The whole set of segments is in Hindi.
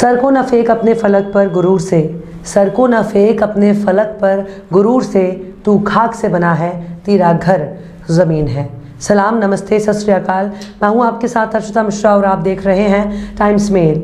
सर को न फेंक अपने फलक पर गुरूर से, सर को न फेंक अपने फलक पर गुरूर से, तू खाक से बना है तेरा घर ज़मीन है। सलाम, नमस्ते, सत श्री अकाल। मैं हूँ आपके साथ अर्चिता मिश्रा और आप देख रहे हैं टाइम्स मेल।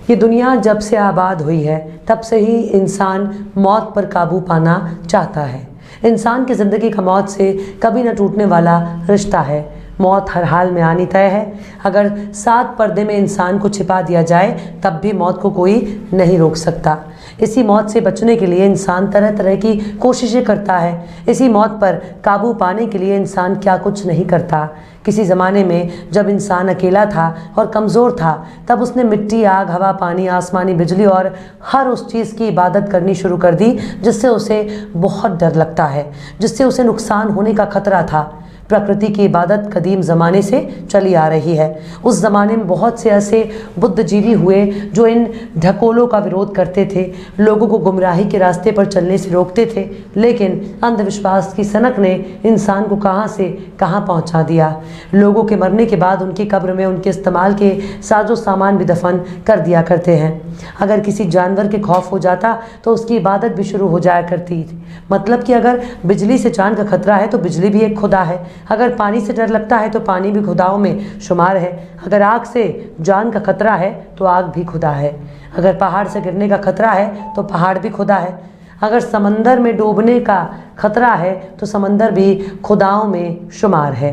ये दुनिया जब से आबाद हुई है तब से ही इंसान मौत पर काबू पाना चाहता है। इंसान की ज़िंदगी का मौत से कभी न टूटने वाला रिश्ता है। मौत हर हाल में आनी तय है। अगर 7 पर्दे में इंसान को छिपा दिया जाए तब भी मौत को कोई नहीं रोक सकता। इसी मौत से बचने के लिए इंसान तरह तरह की कोशिशें करता है। इसी मौत पर काबू पाने के लिए इंसान क्या कुछ नहीं करता। किसी ज़माने में जब इंसान अकेला था और कमज़ोर था तब उसने मिट्टी, आग, हवा, पानी, आसमानी बिजली और हर उस चीज़ की इबादत करनी शुरू कर दी जिससे उसे बहुत डर लगता है, जिससे उसे नुकसान होने का खतरा था। प्रकृति की इबादत कदीम ज़माने से चली आ रही है। उस ज़माने में बहुत से ऐसे बुद्धिजीवी हुए जो इन ढकोलों का विरोध करते थे, लोगों को गुमराही के रास्ते पर चलने से रोकते थे। लेकिन अंधविश्वास की सनक ने इंसान को कहां से कहां पहुंचा दिया। लोगों के मरने के बाद उनकी कब्र में उनके इस्तेमाल के साजो सामान भी दफन कर दिया करते हैं। अगर किसी जानवर के खौफ हो जाता तो उसकी इबादत भी शुरू हो जाया करती थी। मतलब कि अगर बिजली से जान का खतरा है तो बिजली भी एक खुदा है। अगर पानी से डर लगता है तो पानी भी खुदाओं में शुमार है। अगर आग से जान का खतरा है तो आग भी खुदा है। अगर पहाड़ से गिरने का खतरा है तो पहाड़ भी खुदा है। अगर समंदर में डूबने का खतरा है तो समंदर भी खुदाओं में शुमार है।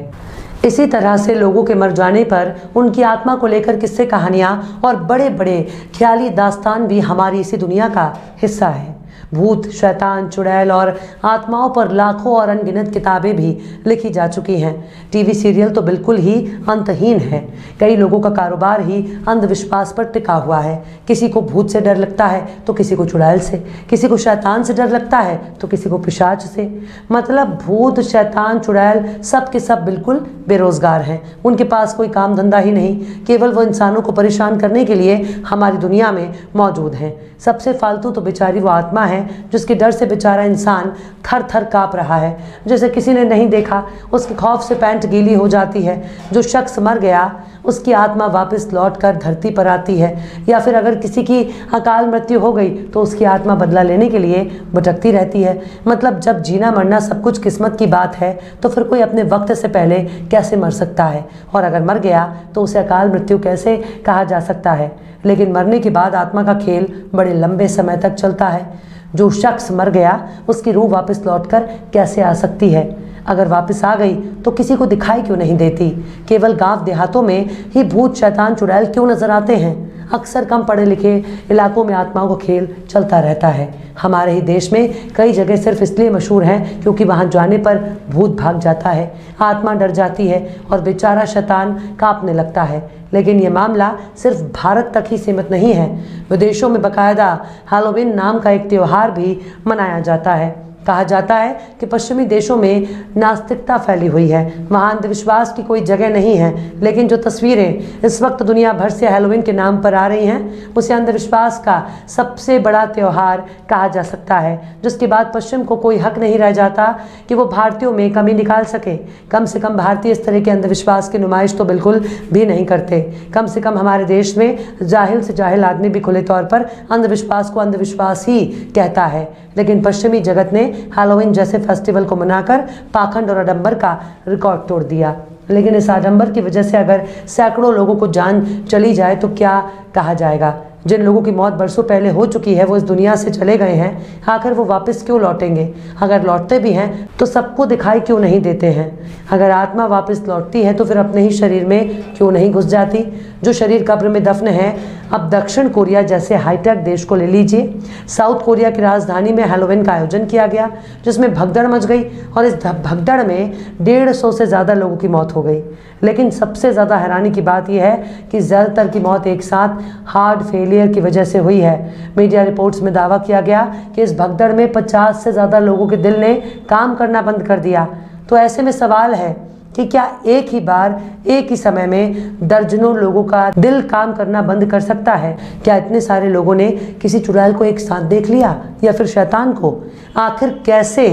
इसी तरह से लोगों के मर जाने पर उनकी आत्मा को लेकर किस्से, कहानियाँ और बड़े बड़े ख्याली दास्तान भी हमारी इसी दुनिया का हिस्सा है। भूत, शैतान, चुड़ैल और आत्माओं पर लाखों और अनगिनत किताबें भी लिखी जा चुकी हैं। टीवी सीरियल तो बिल्कुल ही अंतहीन है। कई लोगों का कारोबार ही अंधविश्वास पर टिका हुआ है। किसी को भूत से डर लगता है तो किसी को चुड़ैल से, किसी को शैतान से डर लगता है तो किसी को पिशाच से। मतलब भूत, शैतान, चुड़ैल सब के सब बिल्कुल बेरोजगार हैं। उनके पास कोई काम धंधा ही नहीं, केवल वो इंसानों को परेशान करने के लिए हमारी दुनिया में मौजूद हैं। सबसे फालतू तो बेचारी वो आत्मा है जिसके डर से बेचारा इंसान थर थर काँप रहा है। जैसे किसी ने नहीं देखा, उसके खौफ से पैंट गीली हो जाती है। जो शख्स मर गया उसकी आत्मा वापस लौटकर धरती पर आती है। या फिर अगर किसी की अकाल मृत्यु हो गई तो उसकी आत्मा बदला लेने के लिए भटकती रहती है। मतलब जब जीना मरना सब कुछ किस्मत की बात है तो फिर कोई अपने वक्त से पहले कैसे मर सकता है, और अगर मर गया तो उसे अकाल मृत्यु कैसे कहा जा सकता है। लेकिन मरने के बाद आत्मा का खेल बड़े लंबे समय तक चलता है। जो शख्स मर गया उसकी रूह वापस लौटकर कैसे आ सकती है? अगर वापस आ गई तो किसी को दिखाई क्यों नहीं देती? केवल गांव देहातों में ही भूत, शैतान, चुड़ैल क्यों नजर आते हैं? अक्सर कम पढ़े लिखे इलाकों में आत्माओं का खेल चलता रहता है। हमारे ही देश में कई जगह सिर्फ इसलिए मशहूर हैं क्योंकि वहां जाने पर भूत भाग जाता है, आत्मा डर जाती है और बेचारा शैतान कांपने लगता है। लेकिन ये मामला सिर्फ भारत तक ही सीमित नहीं है। विदेशों में बाकायदा हैलोवीन नाम का एक त्यौहार भी मनाया जाता है। कहा जाता है कि पश्चिमी देशों में नास्तिकता फैली हुई है, वहाँ अंधविश्वास की कोई जगह नहीं है। लेकिन जो तस्वीरें इस वक्त दुनिया भर से हैलोवीन के नाम पर आ रही हैं उसे अंधविश्वास का सबसे बड़ा त्यौहार कहा जा सकता है, जिसके बाद पश्चिम को कोई हक नहीं रह जाता कि वो भारतीयों में कमी निकाल सके। कम से कम भारतीय इस तरह के अंधविश्वास की नुमाइश तो बिल्कुल भी नहीं करते। कम से कम हमारे देश में जाहिल से जाहिल आदमी भी खुले तौर पर अंधविश्वास को अंधविश्वास ही कहता है। लेकिन पश्चिमी जगत ने हैलोवीन जैसे फेस्टिवल को मनाकर पाखंड और आडंबर का रिकॉर्ड तोड़ दिया। लेकिन इस आडंबर की वजह से अगर सैकड़ों लोगों को जान चली जाए तो क्या कहा जाएगा? जिन लोगों की मौत बरसों पहले हो चुकी है वो इस दुनिया से चले गए हैं, आखिर वो वापस क्यों लौटेंगे? अगर लौटते भी हैं तो सबको दिखाई क्यों नहीं देते हैं? अगर आत्मा वापस लौटती है तो फिर अपने ही शरीर में क्यों नहीं घुस जाती? जो शरीर कब्र में दफन है, अब दक्षिण कोरिया जैसे हाईटेक देश को ले लीजिए। साउथ कोरिया की राजधानी में हैलोवीन का आयोजन किया गया जिसमें भगदड़ मच गई और इस भगदड़ में 150 से ज़्यादा लोगों की मौत हो गई। लेकिन सबसे ज़्यादा हैरानी की बात यह है कि ज़्यादातर की मौत एक साथ हार्ट फेलियर की वजह से हुई है। मीडिया रिपोर्ट्स में दावा किया गया कि इस भगदड़ में 50 से ज़्यादा लोगों के दिल ने काम करना बंद कर दिया। तो ऐसे में सवाल है कि क्या एक ही बार, एक ही समय में दर्जनों लोगों का दिल काम करना बंद कर सकता है? क्या इतने सारे लोगों ने किसी चुड़ैल को एक साथ देख लिया या फिर शैतान को? आखिर कैसे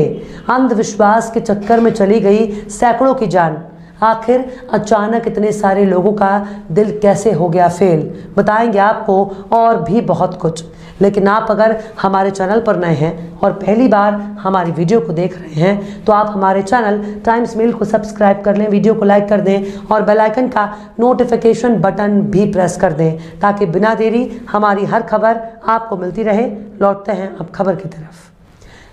अंधविश्वास के चक्कर में चली गई सैकड़ों की जान? आखिर अचानक इतने सारे लोगों का दिल कैसे हो गया फेल, बताएंगे आपको और भी बहुत कुछ। लेकिन आप अगर हमारे चैनल पर नए हैं और पहली बार हमारी वीडियो को देख रहे हैं तो आप हमारे चैनल टाइम्स मेल को सब्सक्राइब कर लें, वीडियो को लाइक कर दें और बेल आइकन का नोटिफिकेशन बटन भी प्रेस कर दें ताकि बिना देरी हमारी हर खबर आपको मिलती रहे। लौटते हैं अब खबर की तरफ।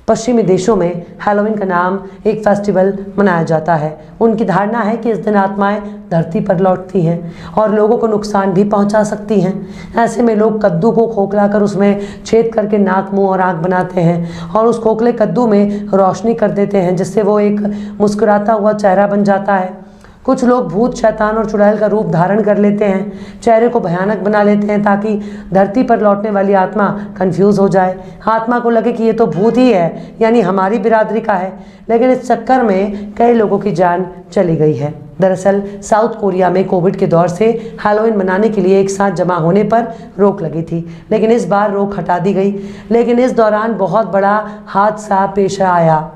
पश्चिमी देशों में हैलोवीन का नाम एक फेस्टिवल मनाया जाता है। उनकी धारणा है कि इस दिन आत्माएं धरती पर लौटती हैं और लोगों को नुकसान भी पहुंचा सकती हैं। ऐसे में लोग कद्दू को खोखला कर उसमें छेद करके नाक, मुंह और आंख बनाते हैं और उस खोखले कद्दू में रोशनी कर देते हैं जिससे वो एक मुस्कुराता हुआ चेहरा बन जाता है। कुछ लोग भूत, शैतान और चुड़ैल का रूप धारण कर लेते हैं, चेहरे को भयानक बना लेते हैं ताकि धरती पर लौटने वाली आत्मा कंफ्यूज हो जाए, आत्मा को लगे कि ये तो भूत ही है, यानी हमारी बिरादरी का है। लेकिन इस चक्कर में कई लोगों की जान चली गई है। दरअसल साउथ कोरिया में कोविड के दौर से हैलोवीन मनाने के लिए एक साथ जमा होने पर रोक लगी थी, लेकिन इस बार रोक हटा दी गई। लेकिन इस दौरान बहुत बड़ा हादसा पेश आया।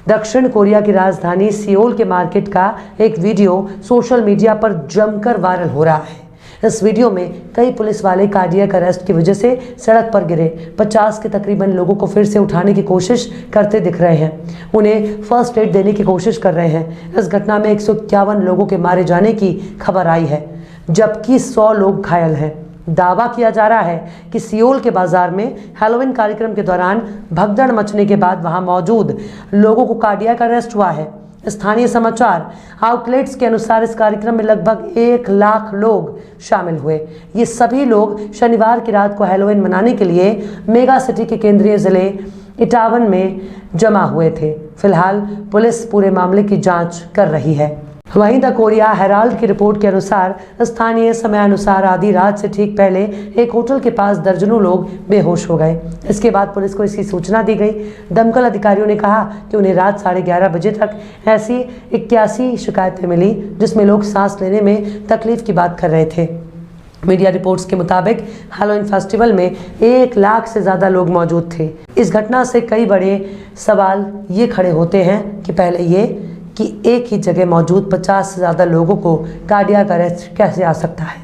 दक्षिण कोरिया की राजधानी सियोल के मार्केट का एक वीडियो सोशल मीडिया पर जमकर वायरल हो रहा है। इस वीडियो में कई पुलिस वाले कार्डियक अरेस्ट की वजह से सड़क पर गिरे 50 के तकरीबन लोगों को फिर से उठाने की कोशिश करते दिख रहे हैं, उन्हें फर्स्ट एड देने की कोशिश कर रहे हैं। इस घटना में 151 लोगों के मारे जाने की खबर आई है जबकि 100 लोग घायल हैं। दावा किया जा रहा है कि सियोल के बाजार में हैलोवीन कार्यक्रम के दौरान भगदड़ मचने के बाद वहां मौजूद लोगों को कार्डियक अरेस्ट हुआ है। स्थानीय समाचार आउटलेट्स के अनुसार इस कार्यक्रम में लगभग 1 लाख लोग शामिल हुए। ये सभी लोग शनिवार की रात को हैलोवीन मनाने के लिए मेगा सिटी के केंद्रीय जिले इटावन में जमा हुए थे। फिलहाल पुलिस पूरे मामले की जांच कर रही है। वहीं द कोरिया हेराल्ड की रिपोर्ट के अनुसार स्थानीय समयानुसार आधी रात से ठीक पहले एक होटल के पास दर्जनों लोग बेहोश हो गए। इसके बाद पुलिस को इसकी सूचना दी गई। दमकल अधिकारियों ने कहा कि उन्हें रात 11:30 बजे तक ऐसी 81 शिकायतें मिली जिसमें लोग सांस लेने में तकलीफ की बात कर रहे थे। मीडिया रिपोर्ट्स के मुताबिक हैलोवीन फेस्टिवल में 1 लाख से ज़्यादा लोग मौजूद थे। इस घटना से कई बड़े सवाल ये खड़े होते हैं कि पहले ये कि एक ही जगह मौजूद 50 से ज़्यादा लोगों को कार्डियक अरेस्ट कैसे आ सकता है?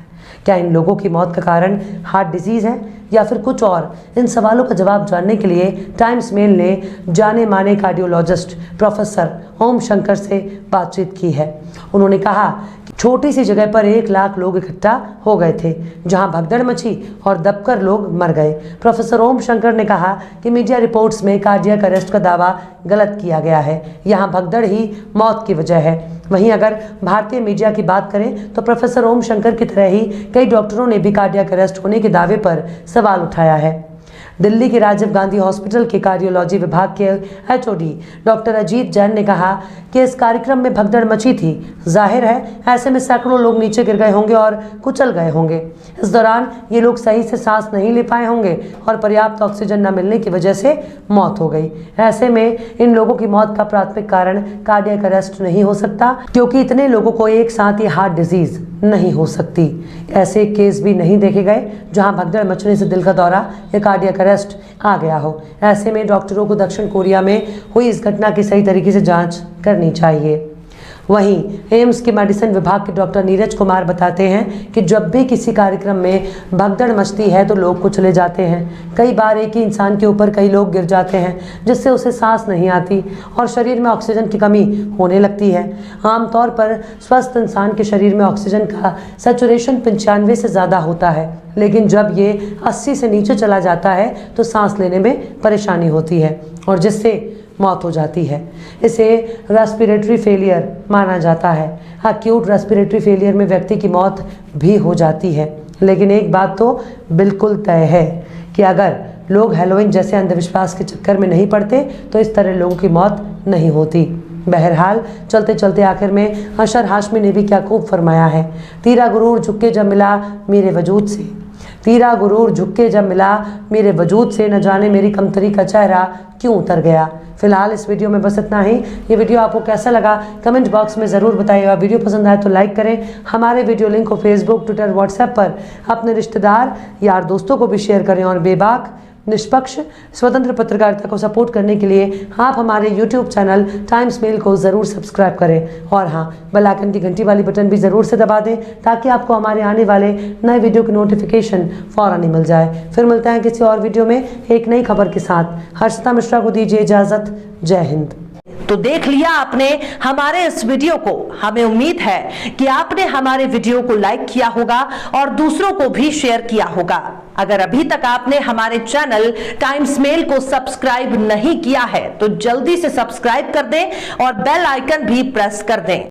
क्या इन लोगों की मौत का कारण हार्ट डिजीज़ है या फिर कुछ और? इन सवालों का जवाब जानने के लिए टाइम्स मेल ने जाने माने कार्डियोलॉजिस्ट प्रोफेसर ओम शंकर से बातचीत की है। उन्होंने कहा कि छोटी सी जगह पर 1 लाख लोग इकट्ठा हो गए थे जहां भगदड़ मची और दबकर लोग मर गए। प्रोफेसर ओम शंकर ने कहा कि मीडिया रिपोर्ट्स में कार्डियक अरेस्ट का दावा गलत किया गया है, यहाँ भगदड़ ही मौत की वजह है। वहीं अगर भारतीय मीडिया की बात करें तो प्रोफेसर ओम शंकर की तरह ही कई डॉक्टरों ने भी कार्डियक अरेस्ट होने के दावे पर सवाल उठाया है। दिल्ली के राजीव गांधी हॉस्पिटल के कार्डियोलॉजी विभाग के एचओडी डॉक्टर अजीत जैन ने कहा कि इस कार्यक्रम में भगदड़ मची थी। जाहिर है ऐसे में सैकड़ों लोग नीचे गिर गए होंगे और कुचल गए होंगे। इस दौरान ये लोग सही से सांस नहीं ले पाए होंगे और पर्याप्त ऑक्सीजन न मिलने की वजह से मौत हो गई। ऐसे में इन लोगों की मौत का प्राथमिक कारण कार्डियक अरेस्ट नहीं हो सकता क्योंकि इतने लोगों को एक साथ ही हार्ट डिजीज नहीं हो सकती। ऐसे केस भी नहीं देखे गए जहां भगदड़ मचने से दिल का दौरा या कार्डियक अरेस्ट आ गया हो। ऐसे में डॉक्टरों को दक्षिण कोरिया में हुई इस घटना की सही तरीके से जांच करनी चाहिए। वहीं एम्स के मेडिसिन विभाग के डॉक्टर नीरज कुमार बताते हैं कि जब भी किसी कार्यक्रम में भगदड़ मचती है तो लोग कुचले जाते हैं। कई बार एक ही इंसान के ऊपर कई लोग गिर जाते हैं जिससे उसे सांस नहीं आती और शरीर में ऑक्सीजन की कमी होने लगती है। आमतौर पर स्वस्थ इंसान के शरीर में ऑक्सीजन का सैचुरेशन 95 से ज़्यादा होता है, लेकिन जब ये 80 से नीचे चला जाता है तो सांस लेने में परेशानी होती है और जिससे मौत हो जाती है। इसे रेस्पिरेटरी फेलियर माना जाता है। एक्यूट रेस्पिरेटरी फेलियर में व्यक्ति की मौत भी हो जाती है। लेकिन एक बात तो बिल्कुल तय है कि अगर लोग हैलोवीन जैसे अंधविश्वास के चक्कर में नहीं पड़ते तो इस तरह लोगों की मौत नहीं होती। बहरहाल चलते चलते आखिर में अशर हाशमी ने भी क्या खूब फरमाया है, तीरा गुरूर झुके जब मिला मेरे वजूद से, तीरा गुरूर झुके जब मिला मेरे वजूद से, न जाने मेरी कमतरी का चेहरा क्यों उतर गया। फिलहाल इस वीडियो में बस इतना ही। ये वीडियो आपको कैसा लगा कमेंट बॉक्स में ज़रूर बताइएगा। वीडियो पसंद आए तो लाइक करें। हमारे वीडियो लिंक को फेसबुक, ट्विटर, व्हाट्सएप पर अपने रिश्तेदार, यार, दोस्तों को भी शेयर करें और बेबाक निष्पक्ष स्वतंत्र पत्रकारिता को सपोर्ट करने के लिए आप हमारे YouTube चैनल टाइम्स मेल को ज़रूर सब्सक्राइब करें और हाँ, बेल आइकन की घंटी वाली बटन भी ज़रूर से दबा दें ताकि आपको हमारे आने वाले नए वीडियो की नोटिफिकेशन फ़ौरन ही मिल जाए। फिर मिलते हैं किसी और वीडियो में एक नई खबर के साथ। हर्षिता मिश्रा को दीजिए इजाज़त। जय हिंद। तो देख लिया आपने हमारे इस वीडियो को। हमें उम्मीद है कि आपने हमारे वीडियो को लाइक किया होगा और दूसरों को भी शेयर किया होगा। अगर अभी तक आपने हमारे चैनल टाइम्स मेल को सब्सक्राइब नहीं किया है तो जल्दी से सब्सक्राइब कर दें और बेल आइकन भी प्रेस कर दें।